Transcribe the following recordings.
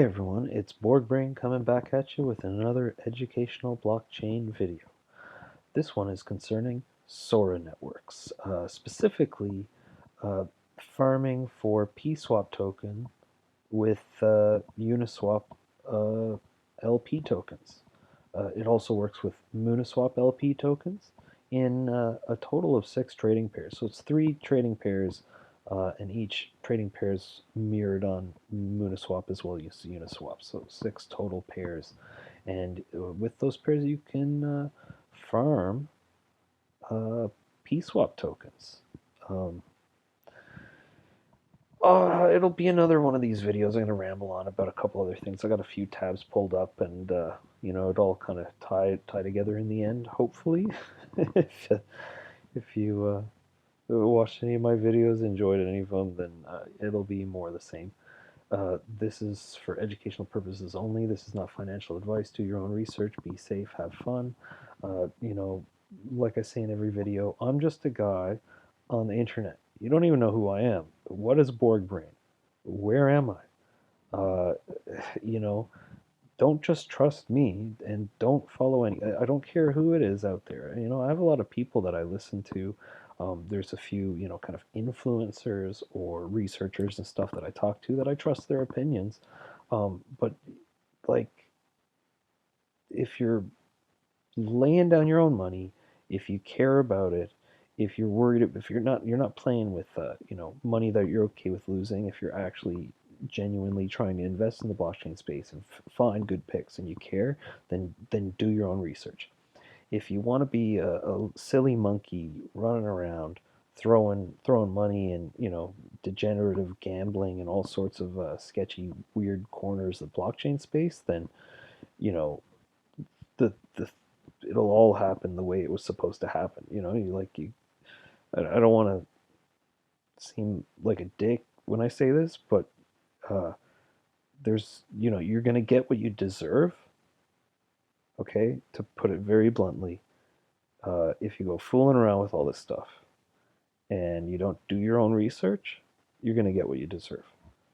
Hey everyone, it's Borg Brain coming back at you with another educational blockchain video. This one is concerning Sora Networks, specifically uh, farming for PSWAP token with Uniswap LP tokens. It also works with Uniswap LP tokens in a total of 6 trading pairs. So it's 3 trading pairs, and each trading pair is mirrored on Uniswap as well as Uniswap. So 6 total pairs. And with those pairs, you can farm PSWAP tokens. Um, it'll be another one of these videos. I'm going to ramble on about a couple other things. I got a few tabs pulled up, and it all kind of tie together in the end. Hopefully, if if you watched any of my videos, enjoyed any of them, then it'll be more of the same. This is for educational purposes only. This is not financial advice. Do your own research. Be safe. Have fun. Like I say in every video, I'm just a guy on the internet. You don't even know who I am. What is Borg Brain? Where am I? You know, don't just trust me and don't follow any. I don't care who it is out there. I have a lot of people that I listen to. There's a few, kind of influencers or researchers and stuff that I talk to that I trust their opinions. But like, if you're laying down your own money, if you care about it, if you're worried, if you're not playing with money that you're okay with losing, if you're actually genuinely trying to invest in the blockchain space and find good picks and you care, then do your own research. If you want to be a silly monkey running around throwing money in degenerative gambling and all sorts of sketchy weird corners of blockchain space, then you know the it'll all happen the way it was supposed to happen. I don't want to seem like a dick when I say this, but uh, you're gonna get what you deserve. Okay, to put it very bluntly, if you go fooling around with all this stuff and you don't do your own research, you're gonna get what you deserve.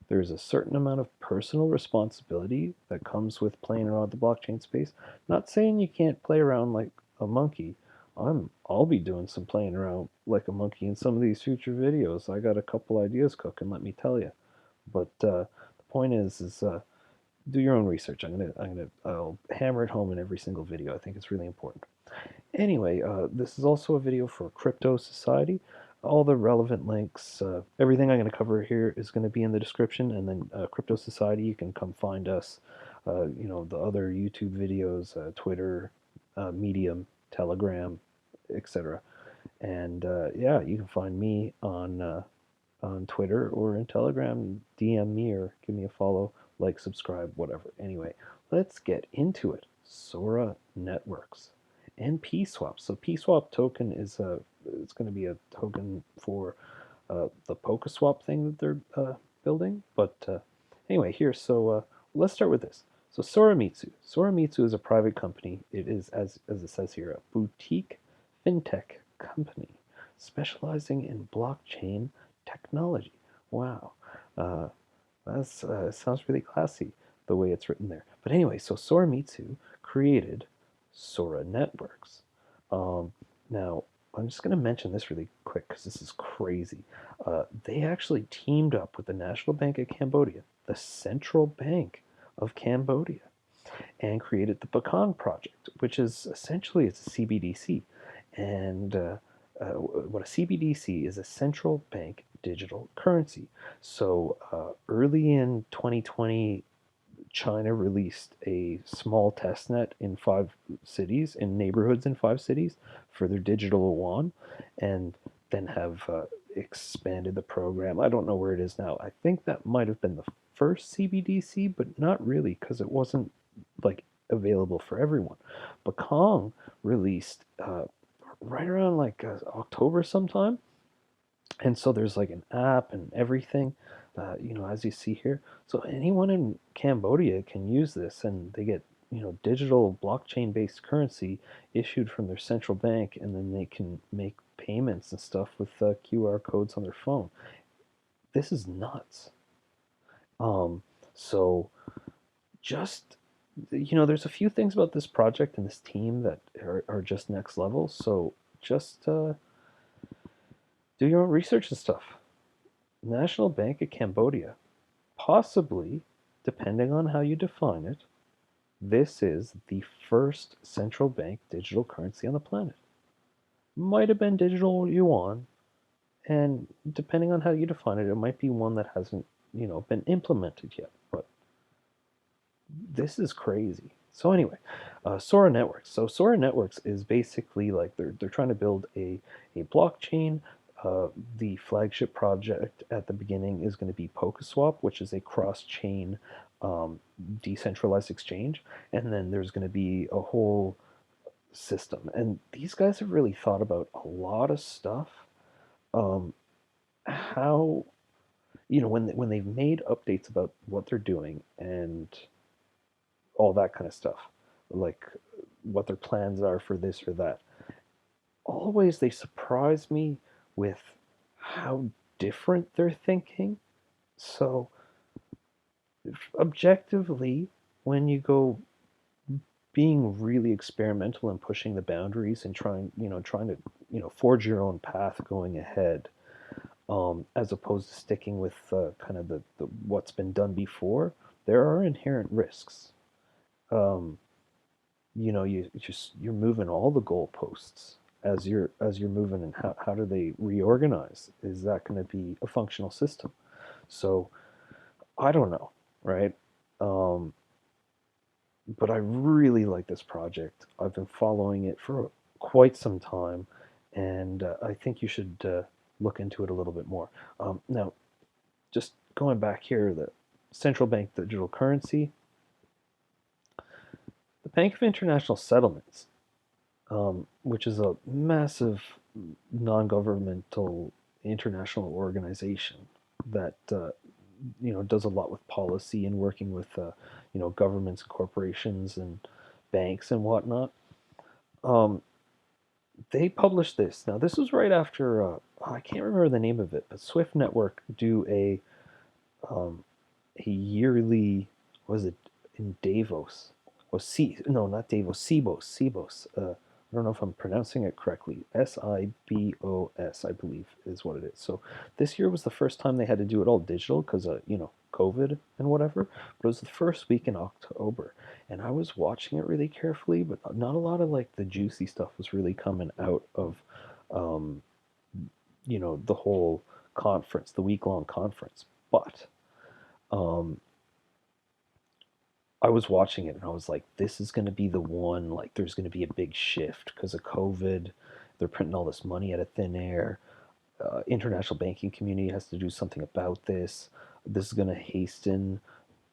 There's a certain amount of personal responsibility that comes with playing around with the blockchain space. Not saying you can't play around like a monkey. I'll be doing some playing around like a monkey in some of these future videos. I got a couple ideas cooking, let me tell you. But the point is do your own research. I'll hammer it home in every single video. I think it's really important. Anyway, this is also a video for Crypto Society. All the relevant links, everything I'm going to cover here is going to be in the description, and then Crypto Society, you can come find us. The other YouTube videos, Twitter, Medium, Telegram, etc. And yeah, you can find me on Twitter or in Telegram. DM me or give me a follow, like, subscribe, whatever. Anyway, let's get into it. Sora Networks and PSWAP. So PSWAP token it's going to be a token for the PokeSwap thing that they're building. But anyway, here, so let's start with this. So Soramitsu. Soramitsu is a private company. It is, as it says here, a boutique fintech company specializing in blockchain technology. Wow. Uh, that sounds really classy the way it's written there. But anyway, so Soramitsu created Sora Networks. Now, I'm just going to mention this really quick because this is crazy. They actually teamed up with the National Bank of Cambodia, the central bank of Cambodia, and created the Bakong project, which is essentially it's a CBDC. And what a CBDC is, a central bank digital currency. So early in 2020, China released a small test net in 5 cities, in neighborhoods in 5 cities, for their digital yuan, and then have expanded the program. I don't know where it is now. I think that might have been the first CBDC, but not really, because it wasn't like available for everyone. Bakong released right around like October sometime, and so there's like an app and everything, as you see here. So anyone in Cambodia can use this, and they get digital blockchain-based currency issued from their central bank, and then they can make payments and stuff with QR codes on their phone. This is nuts. So just, there's a few things about this project and this team that are just next level. So just do your own research and stuff. National Bank of Cambodia. Possibly, depending on how you define it, this is the first central bank digital currency on the planet. Might have been digital yuan, and depending on how you define it, it might be one that hasn't, been implemented yet. But this is crazy. So anyway, Sora Networks. So Sora Networks is basically like they're trying to build a blockchain. The flagship project at the beginning is going to be PSWAP, which is a cross-chain decentralized exchange, and then there's going to be a whole system. And these guys have really thought about a lot of stuff. Um, how when they've made updates about what they're doing and all that kind of stuff, like what their plans are for this or that. Always they surprise me with how different they're thinking. So, objectively, when you go being really experimental and pushing the boundaries and trying to, forge your own path going ahead, as opposed to sticking with kind of the what's been done before, there are inherent risks. Um, you're moving all the goalposts as you're moving, and how do they reorganize? Is that going to be a functional system? So I don't know, right? Um, but I really like this project. I've been following it for quite some time, and I think you should look into it a little bit more. Now, just going back here, the central bank digital currency, the Bank of International Settlements, which is a massive non-governmental international organization that does a lot with policy and working with governments, corporations, and banks and whatnot. Um, they published this. Now, this was right after I can't remember the name of it, but Swift Network do um, a yearly, was it in Davos? Oh, no, not Davos, Sibos. I don't know if I'm pronouncing it correctly. Sibos, I believe, is what it is. So this year was the first time they had to do it all digital because COVID and whatever. But it was the first week in October, and I was watching it really carefully, but not a lot of like the juicy stuff was really coming out of, um, the whole conference, the week-long conference. But um, I was watching it and I was like, this is going to be the one, like, there's going to be a big shift because of COVID. They're printing all this money out of thin air. International banking community has to do something about this. This is going to hasten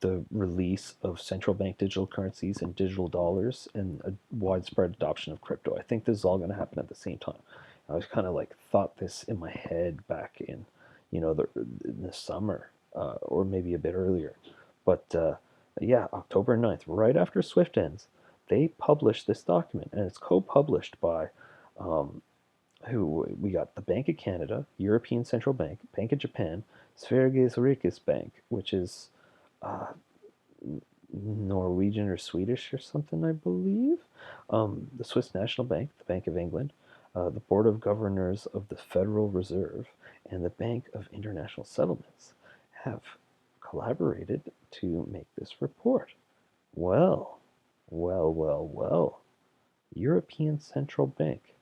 the release of central bank digital currencies and digital dollars and a widespread adoption of crypto. I think this is all going to happen at the same time. I was kind of like thought this in my head back in, in the summer, or maybe a bit earlier. But yeah, October 9th, right after Swift ends, they published this document, and it's co-published by um, who we got: the Bank of Canada, European Central Bank, Bank of Japan, Sveriges Rikes Bank, which is uh, Norwegian or Swedish or something, I believe. The Swiss National Bank, the Bank of England, the Board of Governors of the Federal Reserve, and the Bank of International Settlements have collaborated to make this report. Well, well. European Central Bank,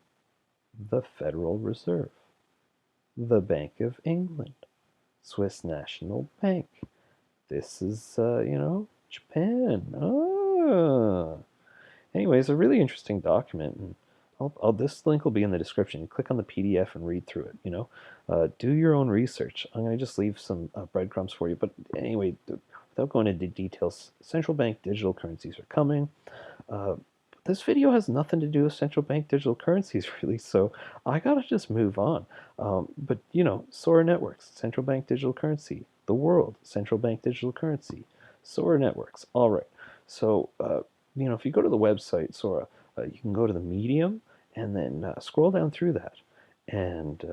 the Federal Reserve, the Bank of England, Swiss National Bank. This is, Japan. Ah. Anyways, a really interesting document. And this link will be in the description. You click on the PDF and read through it. Do your own research. I'm going to just leave some breadcrumbs for you. But anyway, without going into details, central bank digital currencies are coming. This video has nothing to do with central bank digital currencies, really, so I gotta just move on. But, Sora Networks, central bank digital currency. The world, central bank digital currency. Sora Networks. All right. So, if you go to the website, Sora, you can go to the Medium and then scroll down through that. And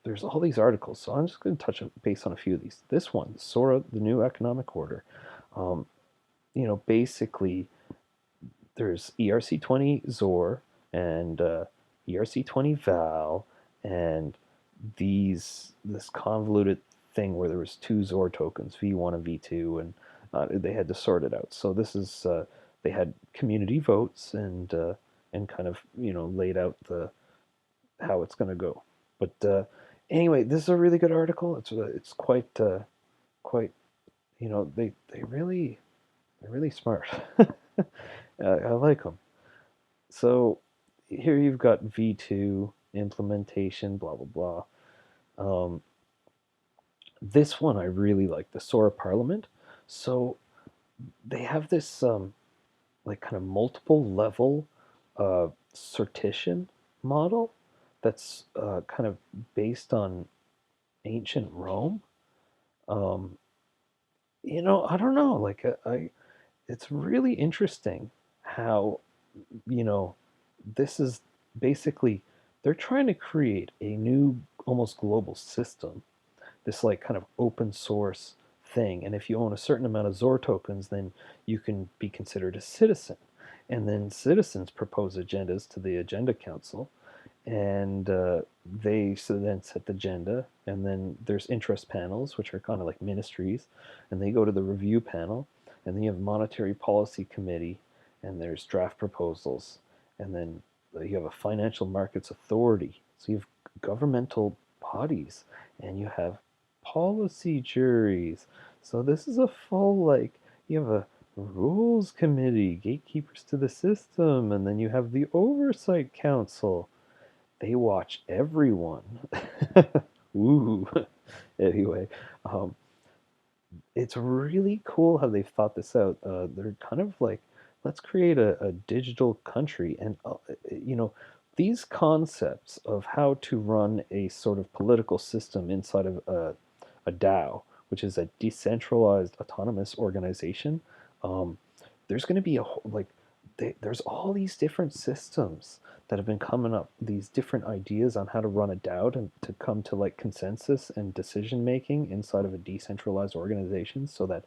there's all these articles. So I'm just going to touch base on a few of these. This one, Sora, the New Economic Order. Um, basically there's ERC20 Zor and ERC20 Val and this convoluted thing where there was two Zor tokens, V1 and V2, and they had to sort it out. So this is they had community votes and kind of laid out the how it's going to go. But anyway, this is a really good article. It's quite they're really smart. I like them. So here you've got V2 implementation, blah blah blah. This one I really like, the Sora Parliament. So they have this like kind of multiple level sortition model that's kind of based on ancient Rome. Um, I don't know. Like it's really interesting how you know this is basically they're trying to create a new almost global system, this like kind of open source thing. And if you own a certain amount of Zor tokens, then you can be considered a citizen. And then citizens propose agendas to the agenda council, and they so then set the agenda. And then there's interest panels, which are kind of like ministries, and they go to the review panel, and then you have monetary policy committee, and there's draft proposals, and then you have a financial markets authority. So you have governmental bodies, and you have policy juries. So this is a full like you have a rules committee, gatekeepers to the system, and then you have the oversight council. They watch everyone. Ooh. Anyway, um, it's really cool how they've thought this out. They're kind of like, let's create a digital country, and these concepts of how to run a sort of political system inside of a DAO, which is a decentralized autonomous organization. Um, there's going to be there's all these different systems that have been coming up, these different ideas on how to run a DAO to come to like consensus and decision making inside of a decentralized organization, so that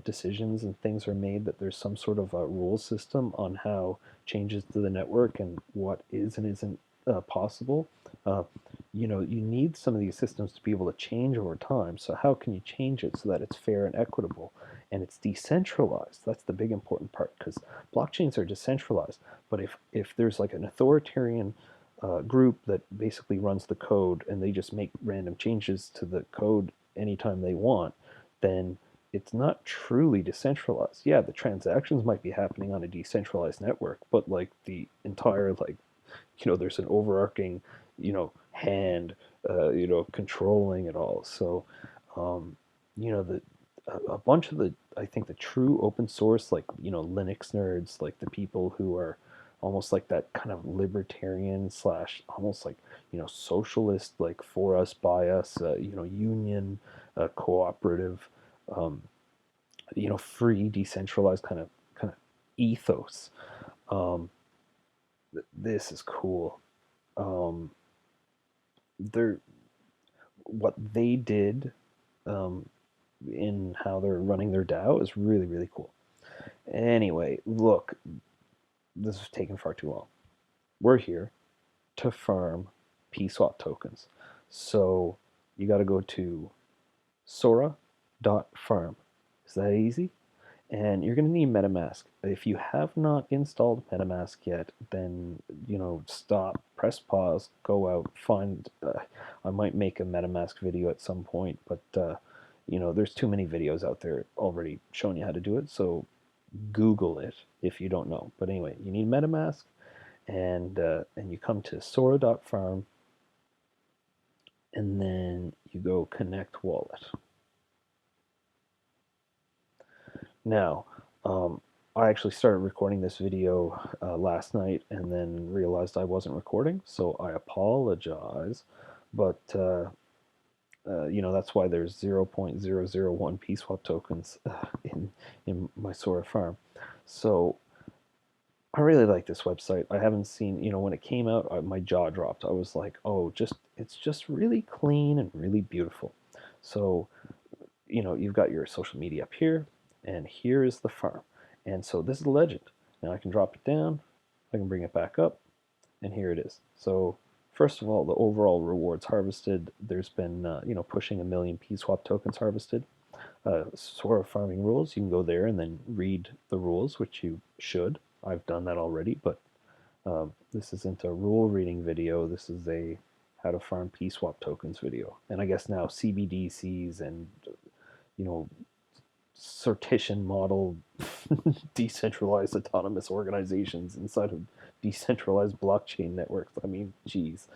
decisions and things are made, that there's some sort of a rule system on how changes to the network and what is and isn't possible. Uh, you need some of these systems to be able to change over time. So how can you change it so that it's fair and equitable and it's decentralized? That's the big important part, because blockchains are decentralized. But if there's like an authoritarian group that basically runs the code and they just make random changes to the code anytime they want, then it's not truly decentralized. Yeah, the transactions might be happening on a decentralized network, but like the entire there's an overarching hand controlling it all. So the a bunch of the I think the true open source, like Linux nerds, like the people who are almost like that kind of libertarian slash almost like socialist, like for us by us, union cooperative, um, free decentralized kind of ethos. um, this is cool. um, they're what they did um, in how they're running their DAO is really, really cool. Anyway, look, this is taking far too long. We're here to farm PSWAP tokens. So you got to go to Sora.farm. Is that easy? And you're going to need MetaMask. If you have not installed MetaMask yet, then stop, press pause, go out, find. I might make a MetaMask video at some point, but there's too many videos out there already showing you how to do it. So Google it if you don't know. But anyway, you need MetaMask, and you come to Sora.farm, and then you go connect wallet. Now, I actually started recording this video last night and then realized I wasn't recording, so I apologize. But that's why there's 0.001 PSWAP tokens in my Sora farm. So I really like this website. I haven't seen, when it came out, my jaw dropped. I was like, oh, it's just really clean and really beautiful. So you've got your social media up here, and here is the farm. And so this is the legend. Now I can drop it down, I can bring it back up, and here it is. So first of all, the overall rewards harvested, there's been pushing 1 million PSWAP tokens harvested. Sora farming rules, you can go there and then read the rules, which you should. I've done that already, but this isn't a rule reading video. This is a how to farm PSWAP tokens video. And I guess now CBDCs and sortition model decentralized autonomous organizations inside of decentralized blockchain networks. I mean, geez.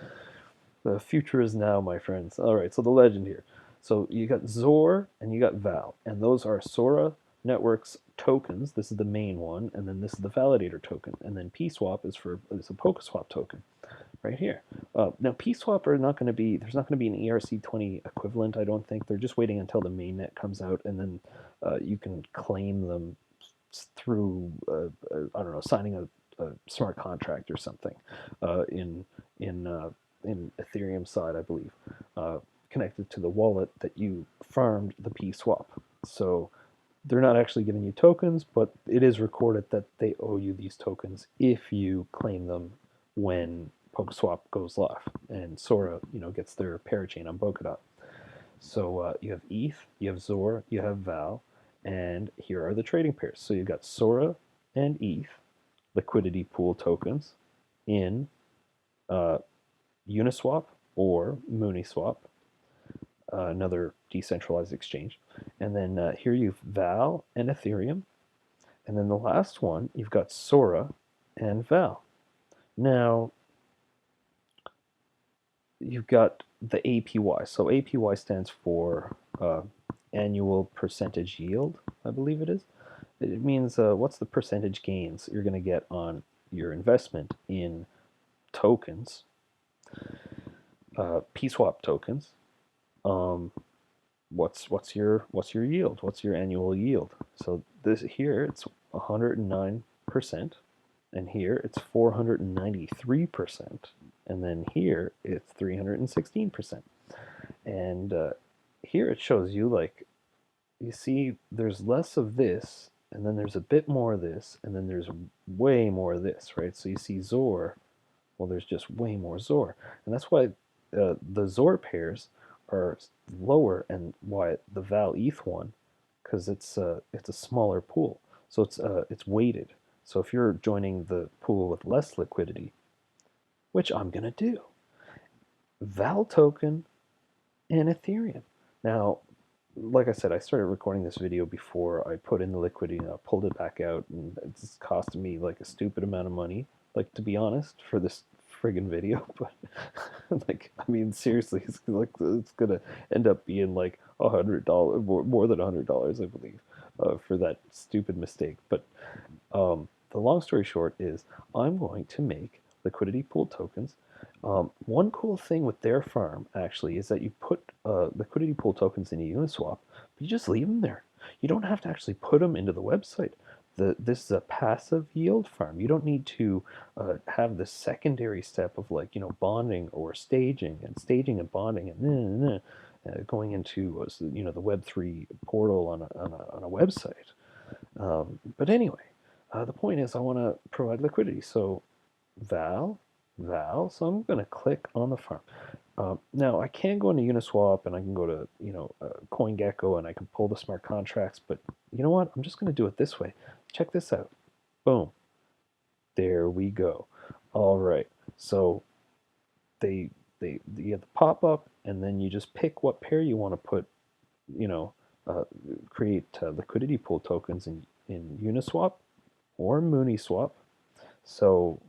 The future is now, my friends. All right, so the legend here. So you got Zor and you got Val, and those are Sora Networks tokens. This is the main one, and then this is the validator token, and then PSWAP is a PokeSwap token, right here. Now PSWAP are not going to be there's not going to be an ERC20 equivalent. I don't think they're just waiting until the mainnet comes out, and then you can claim them through I don't know, signing a smart contract or something in Ethereum side, I believe, connected to the wallet that you farmed the PSWAP. So they're not actually giving you tokens, but it is recorded that they owe you these tokens if you claim them when PokeSwap goes live and Sora, gets their parachain on Polkadot. So you have ETH, you have Zor, you have Val, and here are the trading pairs. So you've got Sora and ETH liquidity pool tokens in Uniswap or Uniswap, another decentralized exchange. And then here you've Val and Ethereum. And then the last one, you've got Sora and Val. Now, you've got the APY. So APY stands for annual percentage yield, I believe it is. It means what's the percentage gains you're going to get on your investment in tokens, PSWAP tokens. What's your yield? What's your annual yield? So this here it's 109%, and here it's 493%, and then here it's 316%. And here it shows you, like, you see there's less of this, and then there's a bit more of this, and then there's way more of this, right? So you see Zor, well, there's just way more Zor, and that's why the Zor pairs are lower, and why the Val ETH one, because it's a smaller pool, so it's weighted. So if you're joining the pool with less liquidity, which I'm gonna do, Val token and Ethereum. Now, like I said, I started recording this video before I put in the liquidity, and I pulled it back out, and it's costing me like a stupid amount of money, like, to be honest, for this friggin' video. But like, I mean, seriously, it's gonna end up being like $100, more than $100, I believe, for that stupid mistake. But the long story short is, I'm going to make liquidity pool tokens. One cool thing with their farm, actually, is that you put liquidity pool tokens into Uniswap, but you just leave them there. You don't have to actually put them into the website. This is a passive yield farm. You don't need to have the secondary step of, like, bonding or staging and bonding and going into the Web3 portal on a website. But anyway, the point is, I want to provide liquidity. So Val. So I'm going to click on the farm. Now I can go into Uniswap, and I can go to CoinGecko, and I can pull the smart contracts. But you know what? I'm just going to do it this way. Check this out. Boom. There we go. All right. So you have the pop up, and then you just pick what pair you want to put. Create liquidity pool tokens in Uniswap or Uniswap. So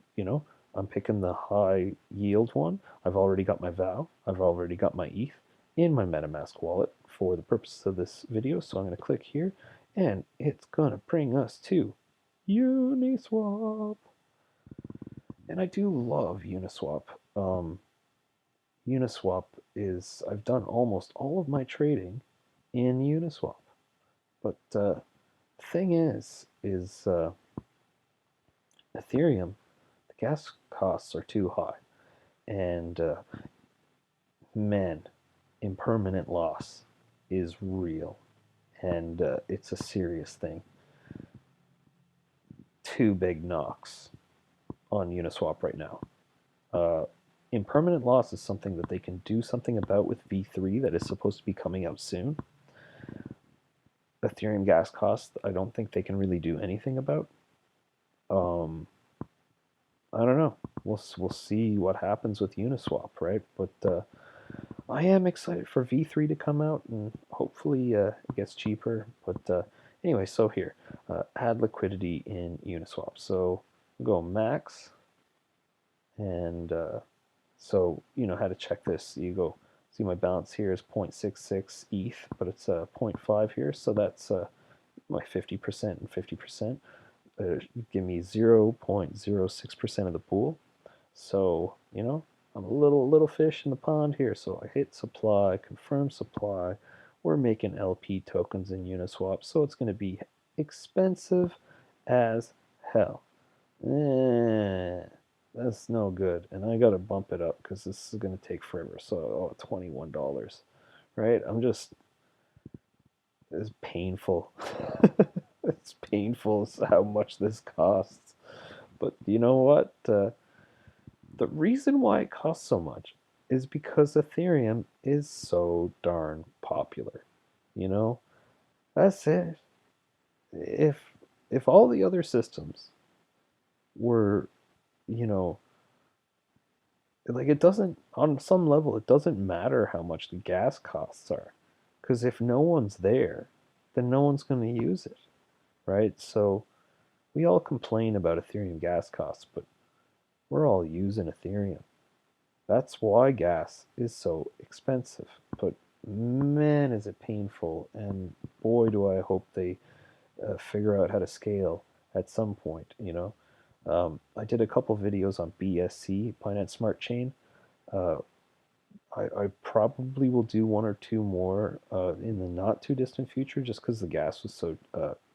I'm picking the high yield one. I've already got my Val. I've already got my ETH in my MetaMask wallet for the purposes of this video. So I'm going to click here, and it's going to bring us to Uniswap. And I do love Uniswap. Uniswap is, I've done almost all of my trading in Uniswap. But the thing is Ethereum, the gas costs are too high, and man, impermanent loss is real, and it's a serious thing. two big knocks on Uniswap right now. Impermanent loss is something that they can do something about with V3 that is supposed to be coming out soon. Ethereum gas cost, I don't think they can really do anything about. I don't know. We'll see what happens with Uniswap, right? But I am excited for V3 to come out, and hopefully it gets cheaper. But anyway, so here, add liquidity in Uniswap. So go max, and so you know how to check this. You go see my balance here is 0.66 ETH, but it's 0.5 here, so that's my 50% and 50%. Give me 0.06% of the pool. So you know I'm a little fish in the pond here. So I hit supply, confirm supply. We're making LP tokens in Uniswap, so it's going to be expensive as hell. That's no good, and I gotta bump it up because this is gonna take forever. So $21, right? It's painful. It's painful how much this costs. But you know what? The reason why it costs so much is because Ethereum is so darn popular. You know, that's it. If if all the other systems were, you know, like it doesn't, on some level it doesn't matter how much the gas costs are, because if no one's there, then no one's going to use it, right? So we all complain about Ethereum gas costs, but we're all using Ethereum. That's why gas is so expensive. But man, is it painful, and boy, do I hope they figure out how to scale at some point, you know. I did a couple videos on BSC, Binance Smart Chain. Uh, I probably will do one or two more in the not too distant future, just because the gas was so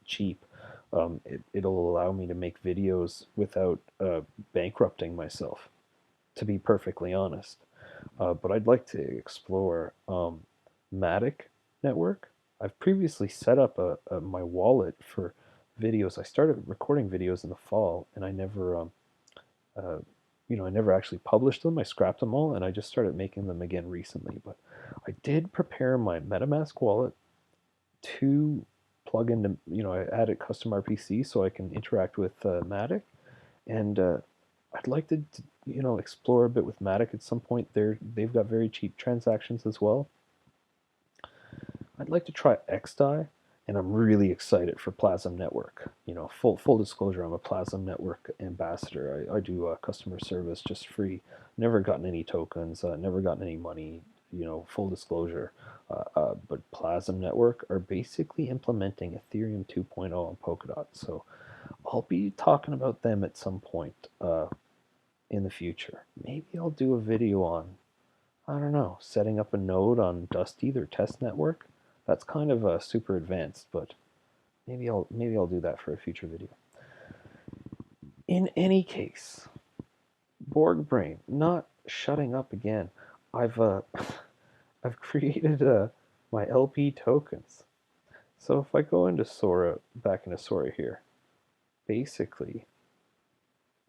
cheap. It'll allow me to make videos without bankrupting myself, to be perfectly honest. But I'd like to explore Matic network. I've previously set up my wallet for videos. I started recording videos in the fall, and I never, uh, I never actually published them. I scrapped them all, and I just started making them again recently. But I did prepare my MetaMask wallet to plug into, I added custom RPC so I can interact with Matic, and I'd like to, explore a bit with Matic at some point. They've got very cheap transactions as well. I'd like to try XDAI, and I'm really excited for Plasm Network. Full disclosure, I'm a Plasm Network ambassador. I do customer service just free. Never gotten any tokens, never gotten any money. Full disclosure. But Plasm Network are basically implementing Ethereum 2.0 on Polkadot. So I'll be talking about them at some point in the future. Maybe I'll do a video on, I don't know, setting up a node on Dusty, their test network. That's kind of super advanced, but maybe I'll do that for a future video. In any case, Borg Brain not shutting up again. I've I've created my LP tokens. So if I go into Sora, back into Sora here, basically,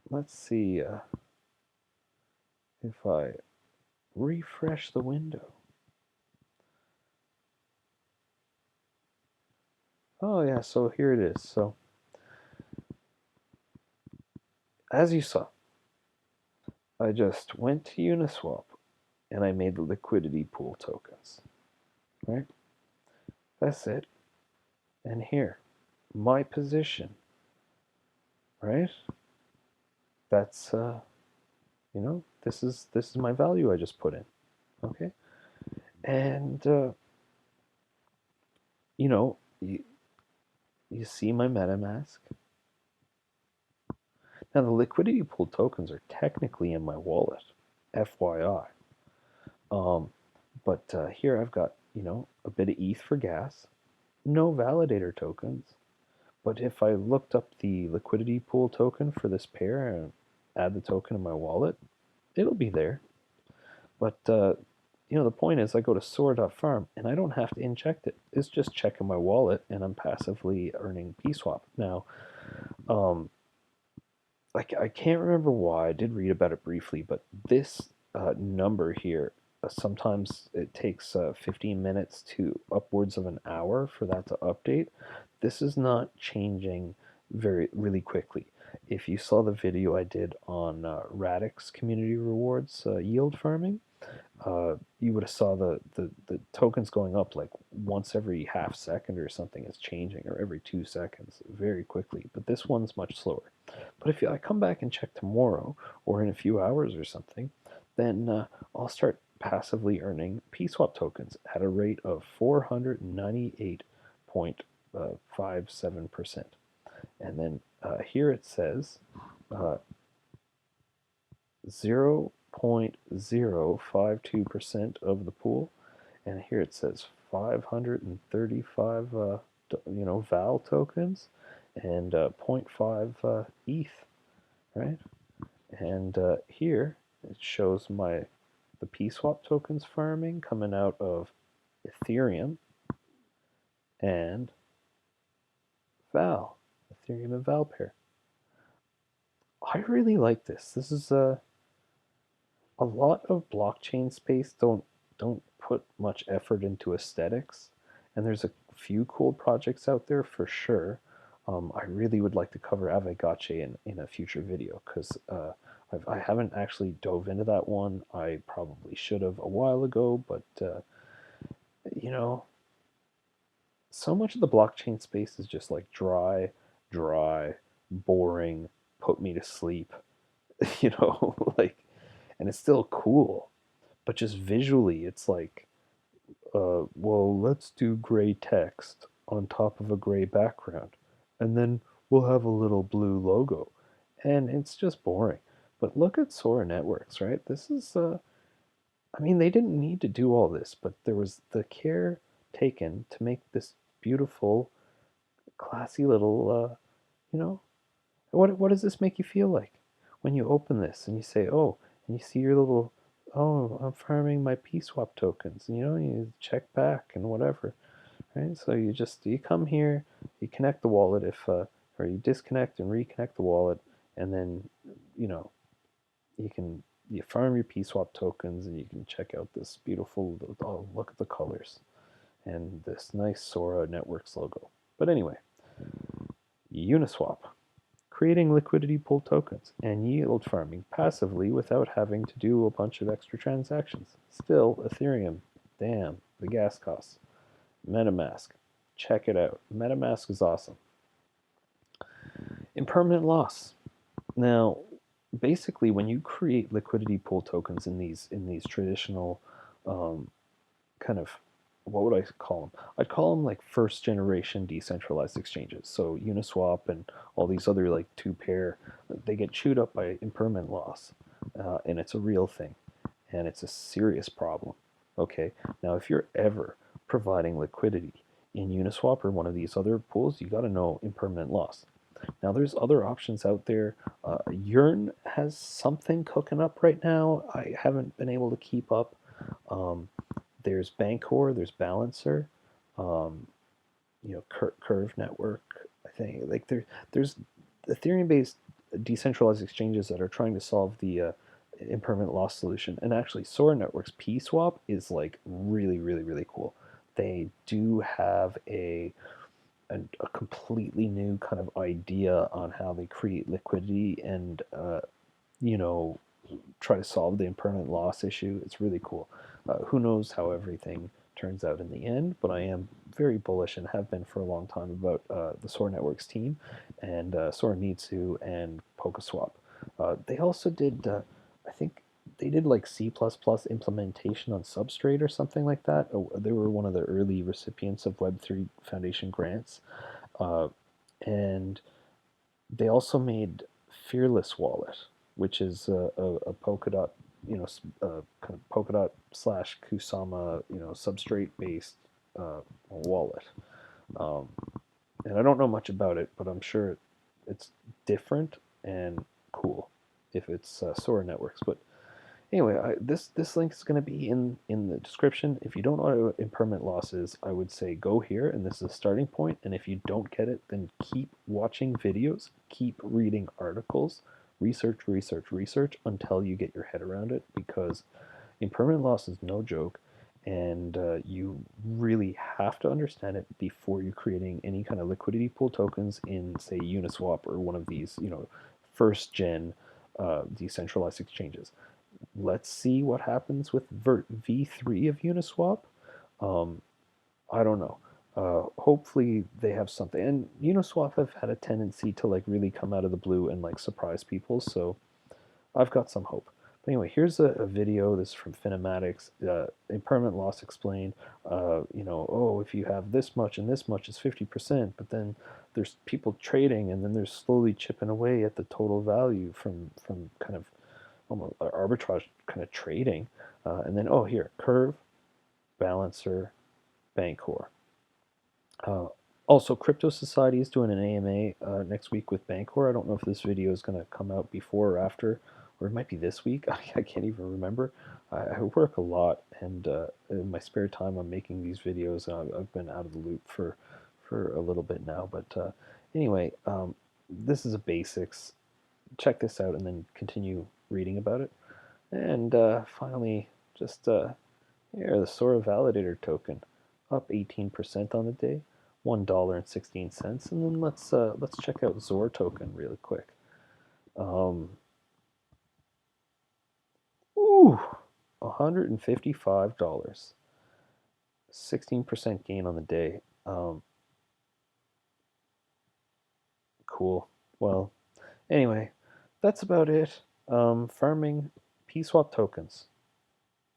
let's see if I refresh the window. Oh yeah, so here it is. So as you saw, I just went to Uniswap and I made the liquidity pool tokens, right? That's it. And here, my position, right? That's this is my value I just put in, okay? And you you see my MetaMask. Now the liquidity pool tokens are technically in my wallet, FYI. But here I've got a bit of ETH for gas, no validator tokens. But if I looked up the liquidity pool token for this pair and add the token in my wallet, it'll be there. But the point is, I go to Sora Farm and I don't have to inject it. It's just checking my wallet, and I'm passively earning PSWAP. Now, I can't remember why. I did read about it briefly, but this number here, sometimes it takes 15 minutes to upwards of an hour for that to update. This is not changing really quickly. If you saw the video I did on Radix community rewards yield farming, you would have saw the tokens going up like once every half second or something is changing, or every 2 seconds, very quickly. But this one's much slower. But if I come back and check tomorrow or in a few hours or something, then I'll start passively earning PSWAP tokens at a rate of 498.57%. And then here it says uh, 0.052% of the pool, and here it says 535 val tokens and zero point 0.5 ETH, right? And here it shows the PSWAP tokens farming coming out of Ethereum and Val, Ethereum and Val pair. I really like this. This is a lot of blockchain space don't put much effort into aesthetics, and there's a few cool projects out there for sure. I really would like to cover Aavegotchi in a future video, because I haven't actually dove into that one. I probably should have a while ago, but you know, so much of the blockchain space is just like dry, boring, put me to sleep, like, and it's still cool, but just visually, it's like, well, let's do gray text on top of a gray background, and then we'll have a little blue logo, and it's just boring. But look at Sora Networks, right? This is, I mean, they didn't need to do all this, but there was the care taken to make this beautiful, classy little, you know, what does this make you feel like when you open this and you say, oh, and you see your little, oh, I'm farming my PSWAP tokens, and you check back and whatever, right? So you come here, you connect the wallet or you disconnect and reconnect the wallet, and then you know you farm your PSWAP tokens, and you can check out this beautiful. Oh, look at the colors and this nice Sora Networks logo. But anyway, Uniswap, creating liquidity pool tokens and yield farming passively without having to do a bunch of extra transactions. Still, Ethereum, damn, the gas costs. MetaMask, check it out. MetaMask is awesome. Impermanent loss. Now, basically, when you create liquidity pool tokens in these traditional kind of, what would I call them? I'd call them like first generation decentralized exchanges. So Uniswap and all these other like two pair, they get chewed up by impermanent loss, and it's a real thing, and it's a serious problem. Okay, now if you're ever providing liquidity in Uniswap or one of these other pools, you got to know impermanent loss. Now there's other options out there. Yearn has something cooking up right now. I haven't been able to keep up. Um, there's Bancor, there's Balancer, um, Curve Network. I think like there's Ethereum-based decentralized exchanges that are trying to solve the impermanent loss solution. And actually, Sora Networks PSWAP is like really cool. They do have a completely new kind of idea on how they create liquidity and you know try to solve the impermanent loss issue. It's really cool. Who knows how everything turns out in the end, but I am very bullish and have been for a long time about the Sora Networks team and Soramitsu and PokeSwap. They also did, I think, they did like C++ implementation on Substrate or something like that. They were one of the early recipients of Web3 Foundation grants. Uh, and they also made Fearless Wallet, which is a Polkadot, kind of Polkadot slash Kusama, substrate based wallet. Um, and I don't know much about it, but I'm sure it's different and cool if it's Sora Networks. But anyway, this link is going to be in the description. If you don't know what impermanent loss is, I would say go here, and this is a starting point. And if you don't get it, then keep watching videos, keep reading articles, research, research, research until you get your head around it, because impermanent loss is no joke, and you really have to understand it before you're creating any kind of liquidity pool tokens in, say, Uniswap or one of these, first gen decentralized exchanges. Let's see what happens with V3 of Uniswap. Um, I don't know. Hopefully they have something. And Uniswap have had a tendency to like really come out of the blue and like surprise people. So I've got some hope. But anyway, here's a video. This is from Finematics. Impermanent loss explained. Oh, if you have this much and this much is 50%, but then there's people trading, and then they're slowly chipping away at the total value from kind of almost arbitrage kind of trading. And then, oh, here, curve, balancer, Bancor. Also, Crypto Society is doing an AMA next week with Bancor. I don't know if this video is going to come out before or after, or it might be this week. I can't even remember. I work a lot, and in my spare time, I'm making these videos. I've been out of the loop for a little bit now. But anyway, this is a basics. Check this out, and then continue reading about it. And finally, just here, the Sora Validator token, up 18% on the day, $1.16. And then let's check out Zor token really quick. $155, 16% gain on the day. Cool. Well, anyway, that's about it. Farming PSWAP tokens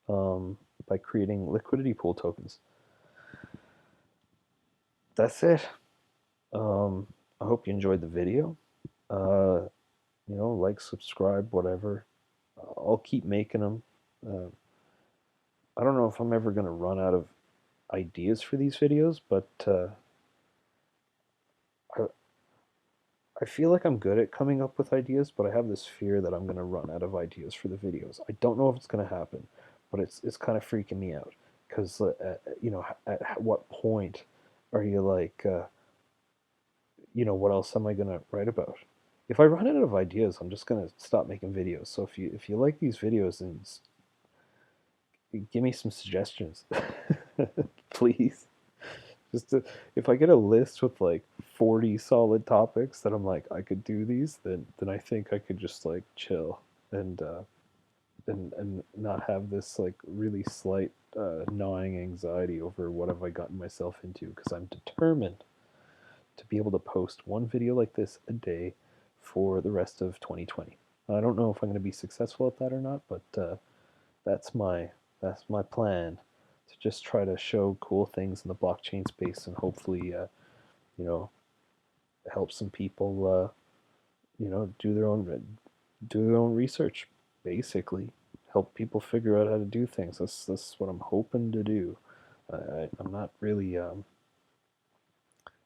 by creating liquidity pool tokens. That's it. I hope you enjoyed the video. Like, subscribe, whatever. I'll keep making them. I don't know if I'm ever going to run out of ideas for these videos, but I feel like I'm good at coming up with ideas, but I have this fear that I'm going to run out of ideas for the videos. I don't know if it's going to happen, but it's kind of freaking me out, because at what point are you like, what else am I going to write about? If I run out of ideas, I'm just going to stop making videos. So if you like these videos, then give me some suggestions, please. If I get a list with like 40 solid topics that I'm like, I could do these, then I think I could just like chill and not have this like really slight gnawing anxiety over what have I gotten myself into, because I'm determined to be able to post one video like this a day for the rest of 2020. I don't know if I'm going to be successful at that or not, but that's my plan, to just try to show cool things in the blockchain space, and hopefully help some people do their own research, basically help people figure out how to do things. That's what I'm hoping to do. I'm not really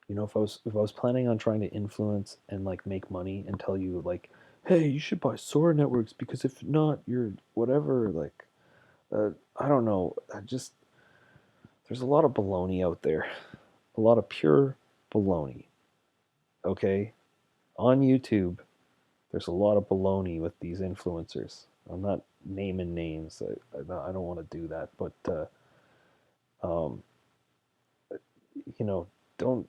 if I was planning on trying to influence and like make money and tell you like, hey, you should buy Sora Networks, because if not, you're whatever, like, I don't know. There's a lot of baloney out there, a lot of pure baloney. Okay, on YouTube, there's a lot of baloney with these influencers. I'm not naming names. I don't want to do that, but um, don't.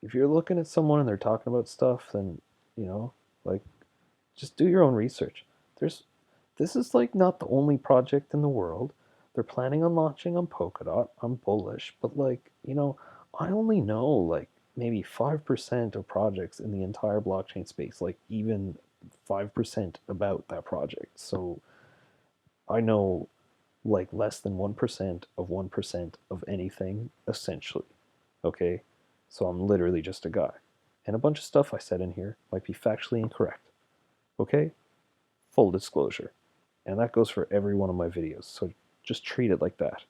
If you're looking at someone and they're talking about stuff, then like, just do your own research. This is like not the only project in the world. They're planning on launching on Polkadot. I'm bullish, but like, I only know like maybe 5% of projects in the entire blockchain space, like even 5% about that project. So I know like less than 1% of 1% of anything, essentially. Okay? So I'm literally just a guy. And a bunch of stuff I said in here might be factually incorrect. Okay? Full disclosure. And that goes for every one of my videos. So just treat it like that.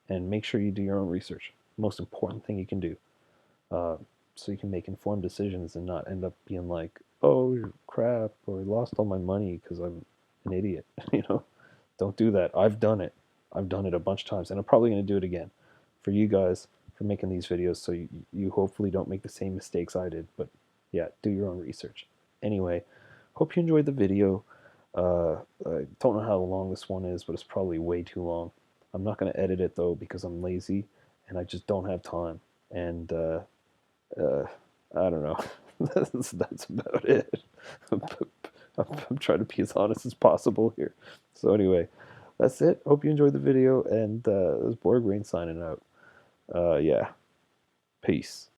And make sure you do your own research. Most important thing you can do. So you can make informed decisions and not end up being like, oh crap, or I lost all my money because I'm an idiot. Don't do that. I've done it. I've done it a bunch of times, and I'm probably going to do it again for you guys, for making these videos, so you hopefully don't make the same mistakes I did. But yeah, do your own research. Anyway, hope you enjoyed the video. I don't know how long this one is, but it's probably way too long. I'm not going to edit it though because I'm lazy and I just don't have time. And uh, I don't know. That's about it. I'm trying to be as honest as possible here. So anyway, that's it. Hope you enjoyed the video, and this is Borg Brain signing out. Yeah, peace.